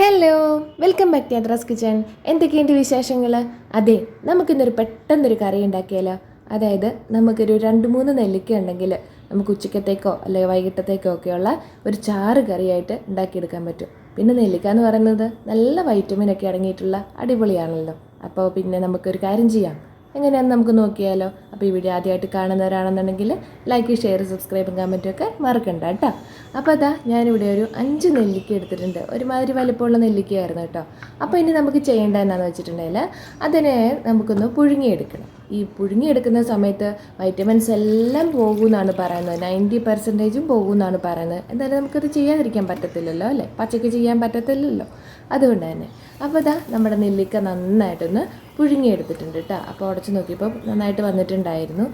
Hello, welcome back to Yathra's kitchen. എന്തൊക്കെയുണ്ട് വിശേഷങ്ങൾ? അതെ, നമുക്കിന്നൊരു പെട്ടെന്നൊരു കറി ഉണ്ടാക്കിയാലോ. അതായത് നമുക്കൊരു 2-3 നെല്ലിക്ക ഉണ്ടെങ്കിൽ നമുക്ക് ഉച്ചക്കത്തേക്കോ അല്ലെങ്കിൽ വൈകിട്ടത്തേക്കോ ഒക്കെയുള്ള ഒരു ചാറ് കറിയായിട്ട് ഉണ്ടാക്കിയെടുക്കാൻ പറ്റും. പിന്നെ നെല്ലിക്ക എന്ന് പറയുന്നത് നല്ല വൈറ്റമിൻ ഒക്കെ അടങ്ങിയിട്ടുള്ള അടിപൊളിയാണല്ലോ. അപ്പോൾ പിന്നെ നമുക്കൊരു കാര്യം ചെയ്യാം, എങ്ങനെയാണെന്ന് നമുക്ക് നോക്കിയാലോ. അപ്പോൾ ഈ വീഡിയോ ആദ്യമായിട്ട് കാണുന്നവരാണെന്നുണ്ടെങ്കിൽ ലൈക്ക്, ഷെയർ, സബ്സ്ക്രൈബും കമൻറ്റും ഒക്കെ മറക്കണ്ട കേട്ടോ. അപ്പോൾ അതാ ഞാനിവിടെ ഒരു 5 നെല്ലിക്ക എടുത്തിട്ടുണ്ട്. ഒരുമാതിരി വലിപ്പമുള്ള നെല്ലിക്കയായിരുന്നു കേട്ടോ. അപ്പോൾ ഇനി നമുക്ക് ചെയ്യേണ്ടത് എന്താണെന്ന് വെച്ചിട്ടുണ്ടെങ്കിൽ അതിനെ നമുക്കൊന്ന് പുഴുങ്ങിയെടുക്കണം. ഈ പുഴുങ്ങിയെടുക്കുന്ന സമയത്ത് വൈറ്റമിൻസ് എല്ലാം പോകുമെന്നാണ് പറയുന്നത്. 90% പോകുമെന്നാണ് പറയുന്നത്. എന്തായാലും നമുക്കത് ചെയ്യാതിരിക്കാൻ പറ്റത്തില്ലല്ലോ അല്ലേ, പച്ചയ്ക്ക് ചെയ്യാൻ പറ്റത്തില്ലല്ലോ. അതുകൊണ്ട് തന്നെ അപ്പോൾ ഇതാ നമ്മുടെ നെല്ലിക്ക നന്നായിട്ടൊന്ന് പുഴുങ്ങിയെടുത്തിട്ടുണ്ട് കേട്ടോ. അപ്പോൾ ഉടച്ച് നോക്കിയപ്പോൾ നന്നായിട്ട് വന്നിട്ടുണ്ടായിരുന്നു.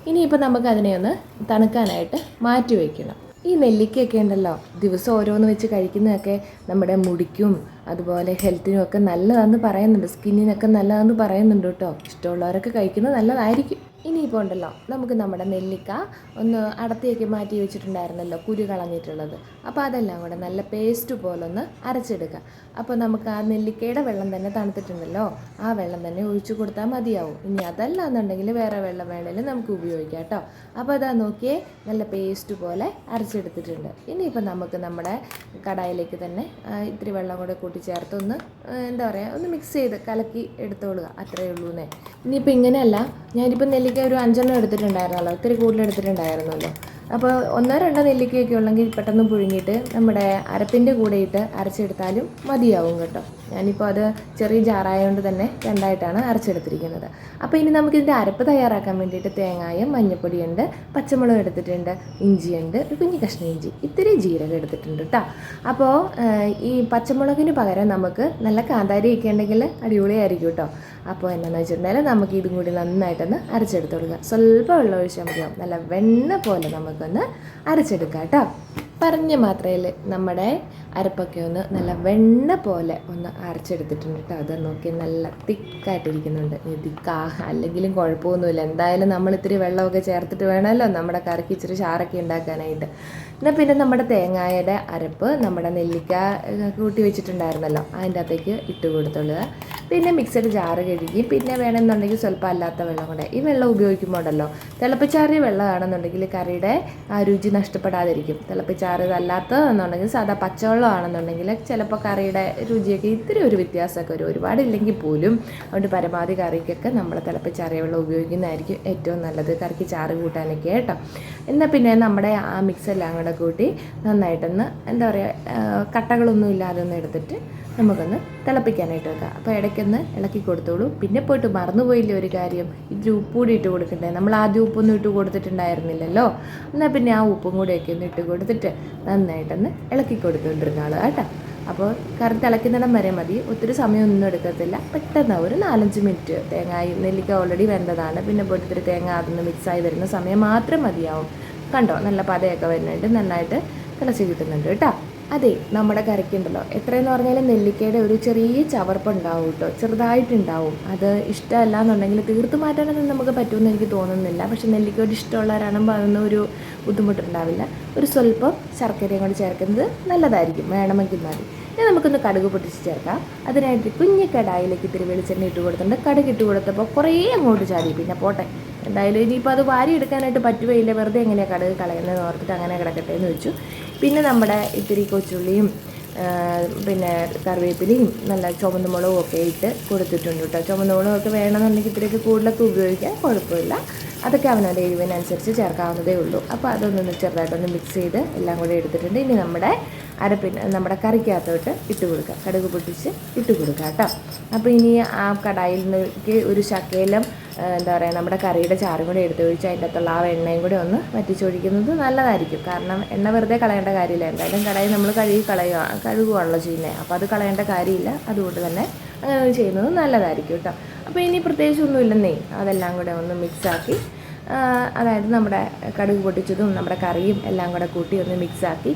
ഇനിയിപ്പോൾ നമുക്ക് അതിനെ ഒന്ന് തണുക്കാനായിട്ട് മാറ്റി വയ്ക്കണം. ഈ നെല്ലിക്കയൊക്കെ ഉണ്ടല്ലോ, ദിവസം ഓരോന്ന് വെച്ച് കഴിക്കുന്നതൊക്കെ നമ്മുടെ മുടിക്കും അതുപോലെ ഹെൽത്തിനും ഒക്കെ നല്ലതാണെന്ന് പറയുന്നുണ്ട്. സ്കിന്നിനൊക്കെ നല്ലതാണെന്ന് പറയുന്നുണ്ട് കേട്ടോ. ഇഷ്ടമുള്ളവരൊക്കെ കഴിക്കുന്നത് നല്ലതായിരിക്കും. ഇനിയിപ്പോൾ ഉണ്ടല്ലോ, നമുക്ക് നമ്മുടെ നെല്ലിക്ക ഒന്ന് അടത്തിയൊക്കെ മാറ്റി വെച്ചിട്ടുണ്ടായിരുന്നല്ലോ, കുരു കളഞ്ഞിട്ടുള്ളത്. അപ്പോൾ അതെല്ലാം കൂടെ നല്ല പേസ്റ്റ് പോലെ ഒന്ന് അരച്ചെടുക്കുക. അപ്പോൾ നമുക്ക് ആ നെല്ലിക്കയുടെ വെള്ളം തന്നെ തണുത്തിട്ടുണ്ടല്ലോ, ആ വെള്ളം തന്നെ ഒഴിച്ചു കൊടുത്താൽ മതിയാവും. ഇനി അതല്ല എന്നുണ്ടെങ്കിൽ വേറെ വെള്ളം വേണമെങ്കിൽ നമുക്ക് ഉപയോഗിക്കാം കേട്ടോ. അപ്പോൾ അതാ നോക്കിയേ, നല്ല പേസ്റ്റ് പോലെ അരച്ചെടുത്തിട്ടുണ്ട്. ഇനിയിപ്പോൾ നമുക്ക് നമ്മുടെ കടായിലേക്ക് തന്നെ ഇത്തിരി വെള്ളം കൂടെ കൂട്ടിച്ചേർത്ത് ഒന്ന് എന്താ പറയുക, ഒന്ന് മിക്സ് ചെയ്ത് കലക്കി എടുത്തോളുക. അത്രയേ ഉള്ളൂ എന്നേ. ഇനിയിപ്പോൾ ഇങ്ങനെയല്ല, ഞാനിപ്പോൾ നെല്ലിക്ക ഒരു 5 എടുത്തിട്ടുണ്ടായിരുന്നല്ലോ, ഒത്തിരി കൂടുതൽ എടുത്തിട്ടുണ്ടായിരുന്നല്ലോ. അപ്പോൾ 1-2 നെല്ലിക്കയൊക്കെ ഉള്ളെങ്കിൽ പെട്ടെന്ന് പുഴുങ്ങിയിട്ട് നമ്മുടെ അരപ്പിൻ്റെ കൂടെ ഇട്ട് അരച്ചെടുത്താലും മതിയാവും കേട്ടോ. ഞാനിപ്പോൾ അത് ചെറിയ ജാറായതുകൊണ്ട് തന്നെ 2ആയിട്ടാണ് അരച്ചെടുത്തിരിക്കുന്നത്. അപ്പോൾ ഇനി നമുക്കിതിൻ്റെ അരപ്പ് തയ്യാറാക്കാൻ വേണ്ടിയിട്ട് തേങ്ങായും മഞ്ഞൾപ്പൊടിയുണ്ട്, പച്ചമുളക് എടുത്തിട്ടുണ്ട്, ഇഞ്ചിയുണ്ട്, ഒരു കുഞ്ഞു കഷ്ണം ഇഞ്ചി, ഇത്തിരി ജീരകം എടുത്തിട്ടുണ്ട് കേട്ടോ. അപ്പോൾ ഈ പച്ചമുളകിന് പകരം നമുക്ക് നല്ല കാന്താരിയൊക്കെ ഉണ്ടെങ്കിൽ അടിപൊളിയായിരിക്കും കേട്ടോ. അപ്പോൾ എന്താണെന്ന് വെച്ചിട്ടുണ്ടെങ്കിൽ നമുക്ക് ഇതും കൂടി നന്നായിട്ടൊന്ന് അരച്ചെടുത്ത് കൊടുക്കുക. സ്വല്പം വെള്ളം ഒഴിച്ചാൽ മതിയാവും. നല്ല വെണ്ണ പോലെ നമുക്കൊന്ന് അരച്ചെടുക്കാം കേട്ടോ. പറഞ്ഞ മാത്രയിൽ നമ്മുടെ അരപ്പൊക്കെ ഒന്ന് നല്ല വെണ്ണ പോലെ ഒന്ന് അരച്ചെടുത്തിട്ടുണ്ട് കേട്ടോ. അത് നോക്കി നല്ല തിക്കായിട്ടിരിക്കുന്നുണ്ട്. അല്ലെങ്കിലും കുഴപ്പമൊന്നുമില്ല. എന്തായാലും നമ്മൾ ഇത്തിരി വെള്ളമൊക്കെ ചേർത്തിട്ട് വേണമല്ലോ നമ്മുടെ കറിക്ക് ഇച്ചിരി ചാറൊക്കെ ഉണ്ടാക്കാനായിട്ട്. എന്നാൽ പിന്നെ നമ്മുടെ തേങ്ങയുടെ അരപ്പ് നമ്മുടെ നെല്ലിക്ക കൂട്ടി വെച്ചിട്ടുണ്ടായിരുന്നല്ലോ, അതിൻ്റെ അകത്തേക്ക് ഇട്ട് കൊടുത്തുള്ളത്. പിന്നെ മിക്സഡ് ജാറ് കഴുകി, പിന്നെ വേണമെന്നുണ്ടെങ്കിൽ സ്വല്പം അല്ലാത്ത വെള്ളം കൂടെ. ഈ വെള്ളം ഉപയോഗിക്കുമ്പോൾ ഉണ്ടല്ലോ, തിളപ്പിച്ചാറിയ വെള്ളമാണെന്നുണ്ടെങ്കിൽ കറിയുടെ ആ രുചി നഷ്ടപ്പെടാതിരിക്കും. തിളപ്പിച്ചാറിയതല്ലാത്തതെന്നുണ്ടെങ്കിൽ സാധാ പച്ചവെള്ളം ആണെന്നുണ്ടെങ്കിൽ ചിലപ്പോൾ കറിയുടെ രുചിയൊക്കെ ഇത്തിരി ഒരു വ്യത്യാസമൊക്കെ വരും, ഒരുപാടില്ലെങ്കിൽ പോലും. അതുകൊണ്ട് പരമാവധി കറിക്കൊക്കെ നമ്മൾ തിളപ്പിച്ചാറിയ വെള്ളം ഉപയോഗിക്കുന്നതായിരിക്കും ഏറ്റവും നല്ലത്, കറിക്ക് ചാറ് കൂട്ടാനൊക്കെ കേട്ടോ. എന്നാൽ പിന്നെ നമ്മുടെ ആ മിക്സെല്ലാം കൂടെ കൂട്ടി നന്നായിട്ടൊന്ന് എന്താ പറയുക, കട്ടകളൊന്നും ഇല്ലാതെ ഒന്ന് എടുത്തിട്ട് നമുക്കൊന്ന് തിളപ്പിക്കാനായിട്ട് വെക്കാം. അപ്പോൾ ഇടയ്ക്കൊന്ന് ഇളക്കി കൊടുത്തോളൂ. പിന്നെ പോയിട്ട് മറന്നുപോയില്ലേ ഒരു കാര്യം, ഇത്തിരി ഉപ്പ് കൂടി ഇട്ട് കൊടുക്കണ്ടേ. നമ്മൾ ആദ്യം ഉപ്പൊന്നും ഇട്ട് കൊടുത്തിട്ടുണ്ടായിരുന്നില്ലല്ലോ. എന്നാൽ പിന്നെ ആ ഉപ്പും കൂടെയൊക്കെ ഒന്ന് ഇട്ട് കൊടുത്തിട്ട് നന്നായിട്ടൊന്ന് ഇളക്കി കൊടുത്തുകൊണ്ടിരുന്ന ആൾ കേട്ടോ. അപ്പോൾ കറി തിളയ്ക്കുന്നിടം വരെ മതി, ഒത്തിരി സമയമൊന്നും എടുക്കത്തില്ല. പെട്ടെന്ന് ഒരു 4-5 മിനിറ്റ്. തേങ്ങായും നെല്ലിക്ക ഓൾറെഡി വെന്തതാണ്, പിന്നെ പോയിട്ട് ഇത്തിരി തേങ്ങ അതൊന്ന് മിക്സായി വരുന്ന സമയം മാത്രം മതിയാവും. കണ്ടോ, നല്ല പതയൊക്കെ വരുന്നുണ്ട്, നന്നായിട്ട് തിളച്ച് കിട്ടുന്നുണ്ട് കേട്ടോ. അതെ, നമ്മുടെ കറിക്കുണ്ടല്ലോ എത്രയെന്ന് പറഞ്ഞാലും നെല്ലിക്കയുടെ ഒരു ചെറിയ ചവർപ്പുണ്ടാവും കേട്ടോ, ചെറുതായിട്ടുണ്ടാവും. അത് ഇഷ്ടമല്ല എന്നുണ്ടെങ്കിൽ തീർത്ത് മാറ്റാനൊന്നും നമുക്ക് പറ്റുമെന്ന് എനിക്ക് തോന്നുന്നില്ല. പക്ഷേ നെല്ലിക്കയോട് ഇഷ്ടമുള്ളവരാകുമ്പോൾ അതൊന്നും ഒരു ബുദ്ധിമുട്ടുണ്ടാവില്ല. ഒരു സ്വല്പം ശർക്കരയും കൂടി ചേർക്കുന്നത് നല്ലതായിരിക്കും, വേണമെങ്കിൽ മതി. ഇനി നമുക്കൊന്ന് കടുക് പൊട്ടിച്ച് ചേർക്കാം. അതിനായിട്ട് കുഞ്ഞു കടായിലേക്ക് ഇത്തിരി വെളിച്ചെണ്ണ ഇട്ട് കൊടുത്തിട്ടുണ്ട്. കടുക് ഇട്ട് കൊടുത്തപ്പോൾ കുറേ അങ്ങോട്ട് ചാടി, പിന്നെ പോട്ടെ, എന്തായാലും ഇനിയിപ്പോൾ അത് വാരി എടുക്കാനായിട്ട് പറ്റുകയില്ല, വെറുതെ എങ്ങനെയാണ് കടുക് കളയുന്നതെന്ന് ഓർത്തിട്ട് അങ്ങനെ കിടക്കട്ടെ എന്ന് വെച്ചു. പിന്നെ നമ്മുടെ ഇത്തിരി കൊച്ചുള്ളിയും പിന്നെ കറിവേപ്പിലയും നല്ല ചുവന്ന മുളകും ഒക്കെ ഇട്ട് കൊടുത്തിട്ടുണ്ട് കേട്ടോ. ചുവന്ന മുളകൊക്കെ വേണമെന്നുണ്ടെങ്കിൽ ഇത്തിരിയൊക്കെ കൂടുതലൊക്കെ ഉപയോഗിക്കാം, കുഴപ്പമില്ല. അതൊക്കെ അവനവൻ്റെ എരിവിനനുസരിച്ച് ചേർക്കാവുന്നതേ ഉള്ളൂ. അപ്പോൾ അതൊന്ന് ചെറുതായിട്ടൊന്ന് മിക്സ് ചെയ്ത് എല്ലാം കൂടെ എടുത്തിട്ടുണ്ട്. ഇനി നമ്മുടെ നമ്മുടെ കറിക്കകത്തോട്ട് ഇട്ട് കൊടുക്കുക, കടുക് പൊട്ടിച്ച് ഇട്ട് കൊടുക്കുക കേട്ടോ. അപ്പോൾ ഇനി ആ കടായിൽ നിന്നൊക്കെ ഒരു ശകലം എന്താ പറയുക, നമ്മുടെ കറിയുടെ ചാറും കൂടെ എടുത്ത് ഒഴിച്ച് അതിൻ്റെ അകത്തുള്ള ആ എണ്ണയും കൂടെ ഒന്ന് വറ്റിച്ചൊഴിക്കുന്നത് നല്ലതായിരിക്കും. കാരണം എണ്ണ വെറുതെ കളയേണ്ട കാര്യമില്ല, എന്തായാലും കടായി നമ്മൾ കഴുകുകയാണല്ലോ ചെയ്യുന്നത്. അപ്പോൾ അത് കളയേണ്ട കാര്യമില്ല, അതുകൊണ്ട് തന്നെ അങ്ങനെ ചെയ്യുന്നത് നല്ലതായിരിക്കും കേട്ടോ. അപ്പോൾ ഇനി പ്രത്യേകിച്ച് ഒന്നുമില്ലെന്നേ, അതെല്ലാം കൂടെ ഒന്ന് മിക്സാക്കി അതായത് നമ്മുടെ കടുക് പൊട്ടിച്ചതും നമ്മുടെ കറിയും എല്ലാം കൂടെ കൂട്ടി ഒന്ന് മിക്സാക്കി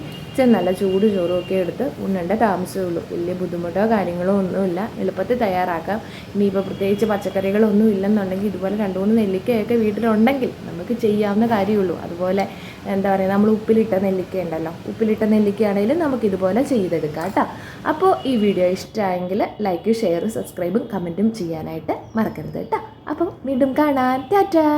നല്ല ചൂട് ചോറും ഒക്കെ എടുത്ത് ഉണ്ണേണ്ട താമസമേ ഉള്ളൂ. വലിയ ബുദ്ധിമുട്ടോ കാര്യങ്ങളോ ഒന്നുമില്ല, എളുപ്പത്തിൽ തയ്യാറാക്കാം. ഇനിയിപ്പോൾ പ്രത്യേകിച്ച് പച്ചക്കറികളൊന്നും ഇല്ലെന്നുണ്ടെങ്കിൽ ഇതുപോലെ 2-3 നെല്ലിക്കയൊക്കെ വീട്ടിലുണ്ടെങ്കിൽ നമുക്ക് ചെയ്യാവുന്ന കാര്യമുള്ളൂ. അതുപോലെ എന്താ പറയുക, നമ്മൾ ഉപ്പിലിട്ട നെല്ലിക്ക ഉണ്ടല്ലോ, ഉപ്പിലിട്ട നെല്ലിക്കയാണെങ്കിലും നമുക്കിതുപോലെ ചെയ്തെടുക്കാം കേട്ടോ. അപ്പോൾ ഈ വീഡിയോ ഇഷ്ടമായെങ്കിൽ ലൈക്ക്, ഷെയർ, സബ്സ്ക്രൈബും കമൻറ്റും ചെയ്യാനായിട്ട് മറക്കരുത് കേട്ടോ. അപ്പം വീണ്ടും കാണാൻ ടാറ്റാ.